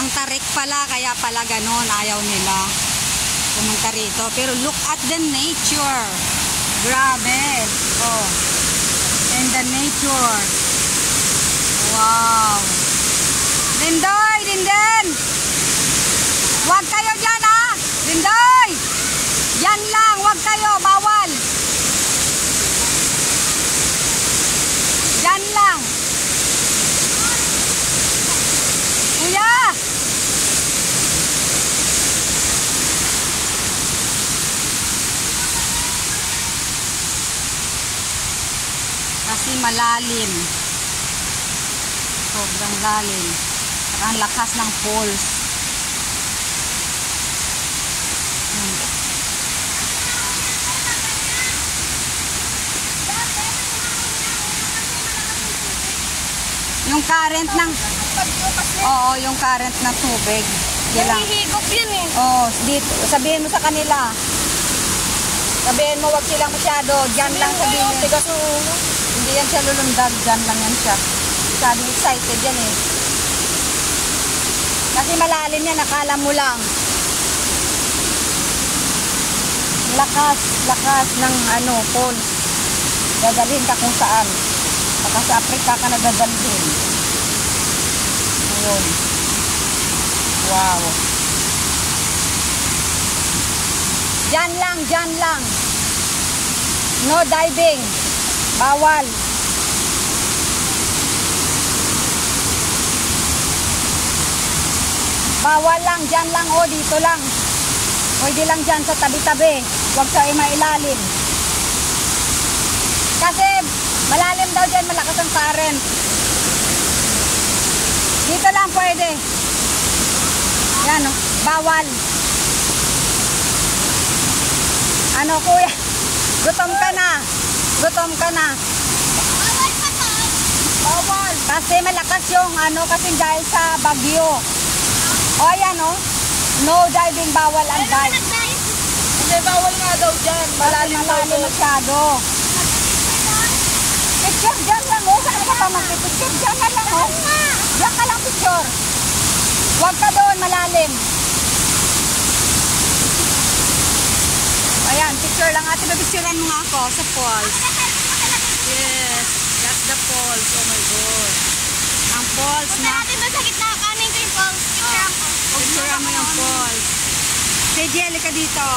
Ang tarik pala, kaya pala ganon, ayaw nila pumunta rito. Pero look at the nature. Grabe. Oh. And the nature. Wow. Dindoy, Dinden. Huwag kayo dyan, ha. Dindoy. Yan lang, huwag kayo, bawal. Yan lang. Kuya. Kasi malalim. Sobrang lalim. Ang lakas ng falls. Yung current ng yung current ng tubig. Nahihigop yun eh. Dito, sabihin mo sa kanila. Sabihin mo, wag silang masyado. Diyan lang sabihin mo. Hindi yan siya lulundag. Diyan lang yan siya. Masyadong excited yan eh. Kasi malalim yan, nakala mo lang. Lakas ng falls. Dadalhin ka kung saan. Baka sa Africa ka na dadalhin. Ayun. Wow. Diyan lang. No diving. Bawal. Bawal lang, diyan lang dito lang. Pwede lang diyan sa tabi-tabi. Huwag sa mailalim. Kasi malalim daw diyan, malakas ang current. Dito lang pwede. Yan, bawal. Kuya? Gutom ka na. Bawal. Kasi malakas yung kasi dahil sa bagyo. Ayan no diving, bawal ang dive. Hindi, bawal nga daw dyan. Malalim masyado. Picture dyan lang Saan ka pa magpipicture? Dyan na lang Dyan ka lang picture. Huwag ka doon, malalim. Ayan, picture lang ate. Pipicturean mo nga ako sa falls. Yes, that's the falls. Oh my God. Ang falls Punta natin doon sa gitna. Kanin ko yung falls. Picturean mo yung falls. Say, Jelly ka dito.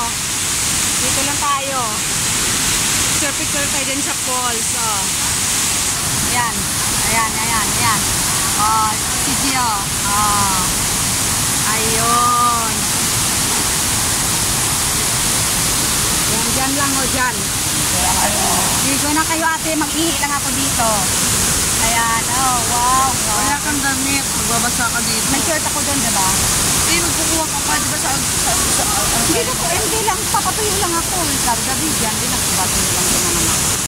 Dito lang tayo. Picture tayo din sa falls. Ayan. Si Gio. Ayun. Dyan lang dyan. Dito na kayo ate, mag-ihi lang ako dito. Ayan, wow. Wala kang damit, magbabasa ka dito. May shirt ako doon, diba? Hindi, magkukuha ka pa, diba sa Hindi lang, papatuyo lang ako. Gabi dyan, din ako papatuyo lang din naman ako.